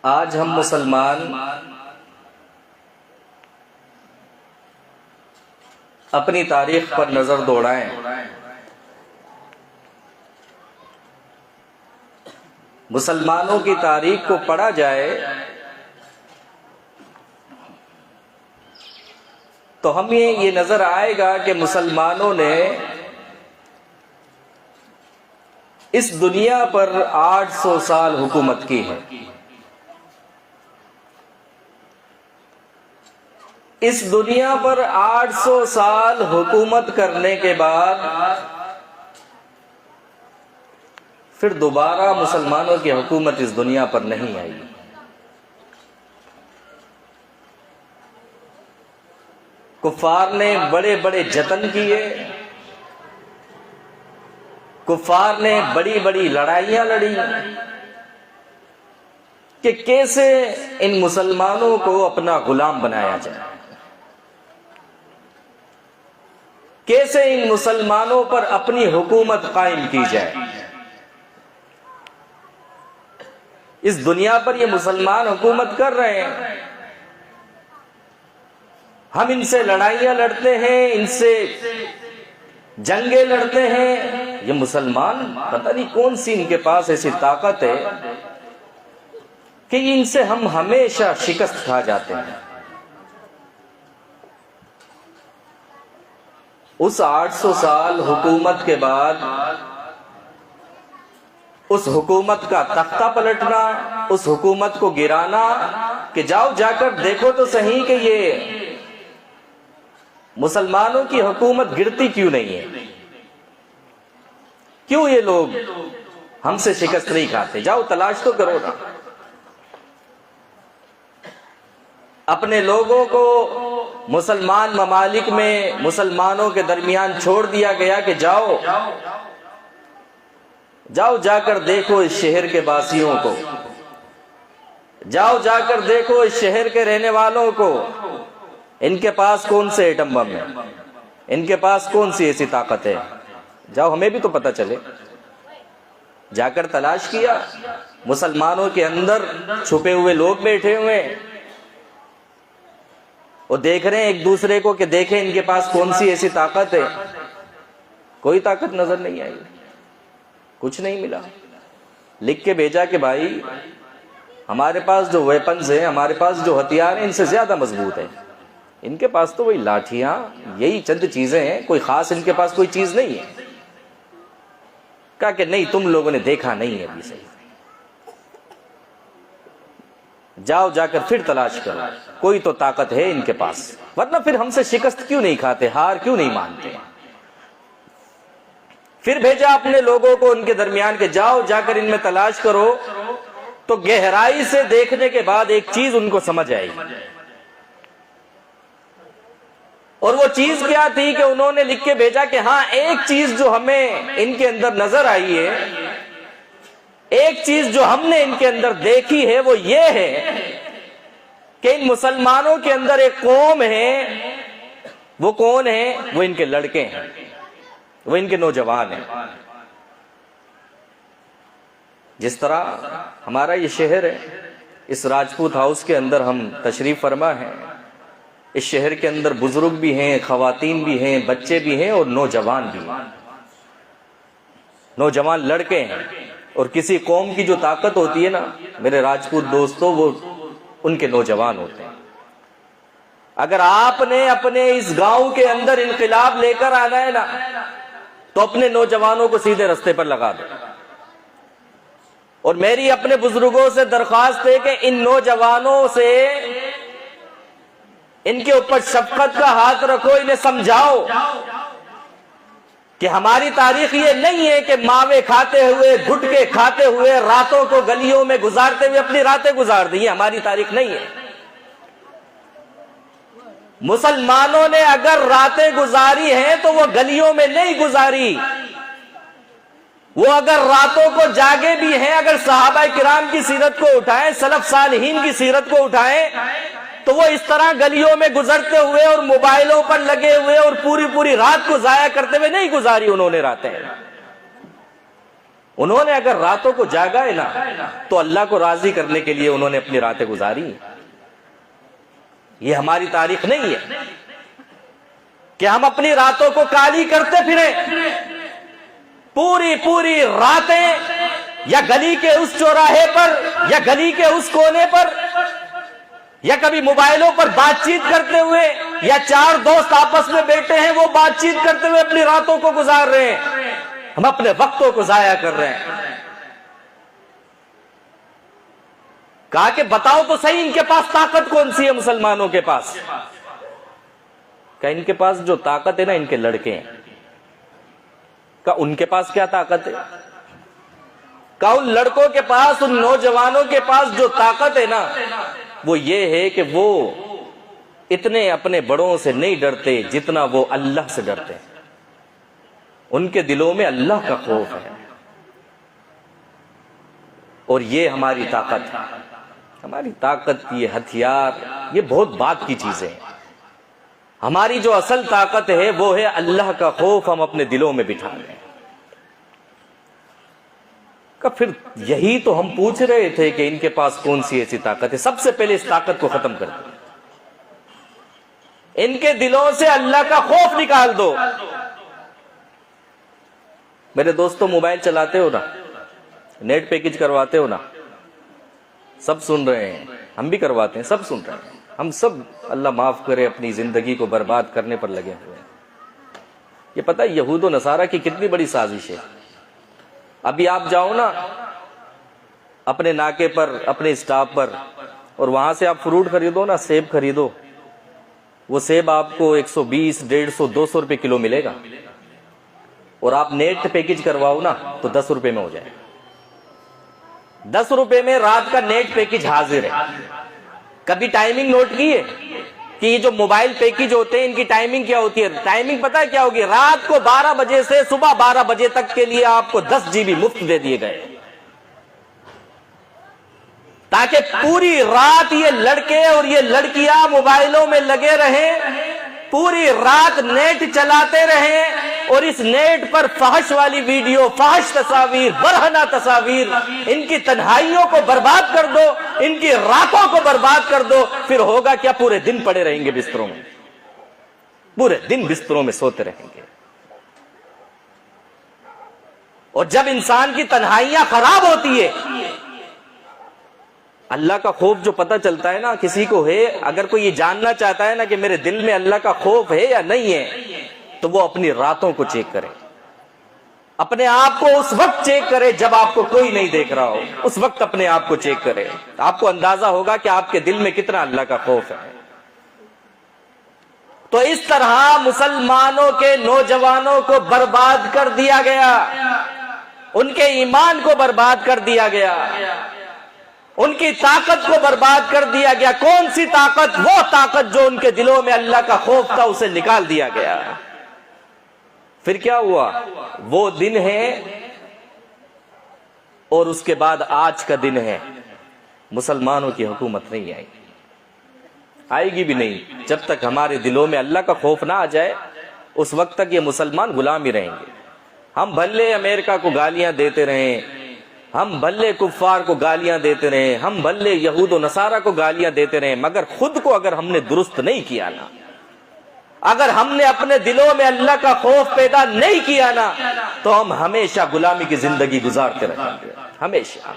आज हम मुसलमान अपनी तारीख पर नजर दौड़ाएं। मुसलमानों की तारीख को पढ़ा जाए तो हमें ये नजर आएगा कि मुसलमानों ने इस दुनिया पर 800 साल हुकूमत की है। इस दुनिया पर 800 साल हुकूमत करने के बाद फिर दोबारा मुसलमानों की हुकूमत इस दुनिया पर नहीं आई। कुफ्फार ने बड़े बड़े जतन किए, कुफ्फार ने बड़ी बड़ी लड़ाइयां लड़ी कि कैसे इन मुसलमानों को अपना गुलाम बनाया जाए, कैसे इन मुसलमानों पर अपनी हुकूमत कायम की जाए। इस दुनिया पर ये मुसलमान हुकूमत कर रहे हैं, हम इनसे लड़ाइयां लड़ते हैं, इनसे जंगें लड़ते हैं। ये मुसलमान पता नहीं कौन सी इनके पास ऐसी ताकत है कि इनसे हम हमेशा शिकस्त खा जाते हैं। उस 800 साल हुकूमत के बाद उस हुकूमत का तख्ता पलटना, उस हुकूमत को गिराना कि जाओ जाकर देखो तो सही कि ये मुसलमानों की हुकूमत गिरती क्यों नहीं है, क्यों ये लोग हमसे शिकस्त नहीं खाते, जाओ तलाश तो करो ना। अपने लोगों को मुसलमान ममालिक में मुसलमानों के दरमियान छोड़ दिया गया कि जाओ जाओ जाकर देखो इस शहर के वासियों को, जाओ जाकर देखो इस शहर के रहने वालों को, इनके पास कौन से एटम बम है, इनके पास कौन सी ऐसी ताकत है, जाओ हमें भी तो पता चले। जाकर तलाश किया, मुसलमानों के अंदर छुपे हुए लोग बैठे हुए हैं, वो देख रहे हैं एक दूसरे को कि देखें इनके पास कौन सी ऐसी ताकत है। कोई ताकत नजर नहीं आई, कुछ नहीं मिला। लिख के भेजा कि भाई हमारे पास जो वेपन्स हैं, हमारे पास जो हथियार हैं, इनसे ज्यादा मजबूत है। इनके पास तो वही लाठियां, यही चंद चीजें हैं, कोई खास इनके पास कोई चीज नहीं है। कहा कि नहीं, तुम लोगों ने देखा नहीं है अभी सही, जाओ जाकर फिर तलाश करो, कोई तो ताकत है इनके पास, वरना फिर हमसे शिकस्त क्यों नहीं खाते, हार क्यों नहीं मानते। फिर भेजा अपने लोगों को उनके दरमियान के जाओ जाकर इनमें तलाश करो, तो गहराई से देखने के बाद एक चीज उनको समझ आई। और वो चीज क्या थी कि उन्होंने लिख के भेजा कि हाँ, एक चीज जो हमें इनके अंदर नजर आई है, एक चीज जो हमने इनके अंदर देखी है, वो ये है कि इन मुसलमानों के अंदर एक कौम है। वो कौन है? वो इनके लड़के हैं, वो इनके नौजवान हैं। जिस तरह हमारा ये शहर है, इस राजपूत हाउस के अंदर हम तशरीफ फरमा हैं। इस शहर के अंदर बुजुर्ग भी हैं, खवातीन भी हैं, बच्चे भी हैं और नौजवान भी हैं। नौजवान लड़के हैं। और किसी कौम की जो ताकत होती है ना मेरे राजपूत दोस्तों, वो उनके नौजवान होते हैं। अगर आपने अपने इस गांव के अंदर इनकलाब लेकर आना है ना, तो अपने नौजवानों को सीधे रास्ते पर लगा दो। और मेरी अपने बुजुर्गों से दरख्वास्त है कि इन नौजवानों से इनके ऊपर शफकत का हाथ रखो, इन्हें समझाओ कि हमारी तारीख ये नहीं है कि मावे खाते हुए, गुटके खाते हुए, रातों को गलियों में गुजारते हुए अपनी रातें गुजार दी। हमारी तारीख नहीं है। मुसलमानों ने अगर रातें गुजारी हैं तो वो गलियों में नहीं गुजारी, वो अगर रातों को जागे भी हैं, अगर सहाबा किराम की सीरत को उठाएं, सलफ सालिहीन की सीरत को उठाएं, तो वो इस तरह गलियों में गुजरते हुए और मोबाइलों पर लगे हुए और पूरी पूरी रात को जाया करते हुए नहीं गुजारी उन्होंने रातें। उन्होंने अगर रातों को जागा है ना, तो अल्लाह को राजी करने के लिए उन्होंने अपनी रातें गुजारी। ये हमारी तारीख नहीं है कि हम अपनी रातों को काली करते फिरे। पूरी पूरी रातें या गली के उस चौराहे पर या गली के उस कोने पर या कभी मोबाइलों पर बातचीत करते हुए या चार दोस्त आपस में बैठे हैं, वो बातचीत करते हुए अपनी रातों को गुजार रहे हैं। हम अपने वक्तों को जाया कर रहे हैं। कहा कि बताओ तो सही, इनके पास ताकत कौन सी है मुसलमानों के पास? क्या इनके पास जो ताकत है ना, इनके लड़के हैं। का उनके पास क्या ताकत है? का उन लड़कों के पास, उन नौजवानों के पास जो ताकत है ना, वो ये है कि वो इतने अपने बड़ों से नहीं डरते जितना वो अल्लाह से डरते हैं। उनके दिलों में अल्लाह का खौफ है। और ये हमारी ताकत है। हमारी ताकत, ये हथियार, ये बहुत बात की चीजें हैं। हमारी जो असल ताकत है वो है अल्लाह का खौफ हम अपने दिलों में बिठा लें। फिर यही तो हम पूछ रहे थे कि इनके पास कौन सी ऐसी ताकत है। सबसे पहले इस ताकत को खत्म कर दो, इनके दिलों से अल्लाह का खौफ निकाल दो। मेरे दोस्तों, मोबाइल चलाते हो ना, नेट पैकेज करवाते हो ना, सब सुन रहे हैं, हम भी करवाते हैं, सब सुन रहे हैं। हम सब, अल्लाह माफ करे, अपनी जिंदगी को बर्बाद करने पर लगे हुए हैं। ये पता है यहूद और नसारा की कितनी बड़ी साजिश है। अभी आप जाओ ना अपने नाके पर, अपने स्टॉप पर, और वहां से आप फ्रूट खरीदो ना, सेब खरीदो, वो सेब आपको 120, 150, 200 रुपए किलो मिलेगा। और आप नेट पैकेज करवाओ ना तो 10 रुपए में हो जाएगा। 10 रुपए में रात का नेट पैकेज हाजिर है। कभी टाइमिंग नोट की है कि ये जो मोबाइल पैकेज होते हैं, इनकी टाइमिंग क्या होती है? टाइमिंग पता है क्या होगी? रात को 12 बजे से सुबह 12 बजे तक के लिए आपको 10 GB मुफ्त दे दिए गए, ताकि पूरी रात ये लड़के और ये लड़कियां मोबाइलों में लगे रहें, पूरी रात नेट चलाते रहें, और इस नेट पर फहश वाली वीडियो, फहश तस्वीर, बरहना तस्वीर, इनकी तन्हाइयों को बर्बाद कर दो, इनकी रातों को बर्बाद कर दो। फिर होगा क्या? पूरे दिन पड़े रहेंगे बिस्तरों में, पूरे दिन बिस्तरों में सोते रहेंगे। और जब इंसान की तन्हाइयां खराब होती है, अल्लाह का खौफ जो पता चलता है ना किसी को है, अगर कोई ये जानना चाहता है ना कि मेरे दिल में अल्लाह का खौफ है या नहीं है, तो वो अपनी रातों को चेक करे। अपने आप को उस वक्त चेक करे जब आपको कोई नहीं देख रहा हो, उस वक्त अपने आप को चेक करे। आपको अंदाजा होगा कि आपके दिल में कितना अल्लाह का खौफ है। तो इस तरह मुसलमानों के नौजवानों को बर्बाद कर दिया गया, उनके ईमान को बर्बाद कर दिया गया, उनकी ताकत को बर्बाद कर दिया गया। कौन सी ताकत? वो ताकत जो उनके दिलों में अल्लाह का खौफ था, उसे निकाल दिया गया। फिर क्या हुआ? वो दिन है और उसके बाद आज का दिन है, मुसलमानों की हुकूमत नहीं आएगी, आएगी भी नहीं। जब तक हमारे दिलों में अल्लाह का खौफ ना आ जाए, उस वक्त तक ये मुसलमान गुलाम ही रहेंगे। हम भले अमेरिका को गालियां देते रहें, हम भले कुफ्फार को गालियां देते रहे, हम भले यहूद और नसारा को गालियां देते रहे, मगर खुद को अगर हमने दुरुस्त नहीं किया ना, अगर हमने अपने दिलों में अल्लाह का खौफ पैदा नहीं किया ना, तो हम हमेशा गुलामी की जिंदगी गुजारते रहेंगे, हमेशा।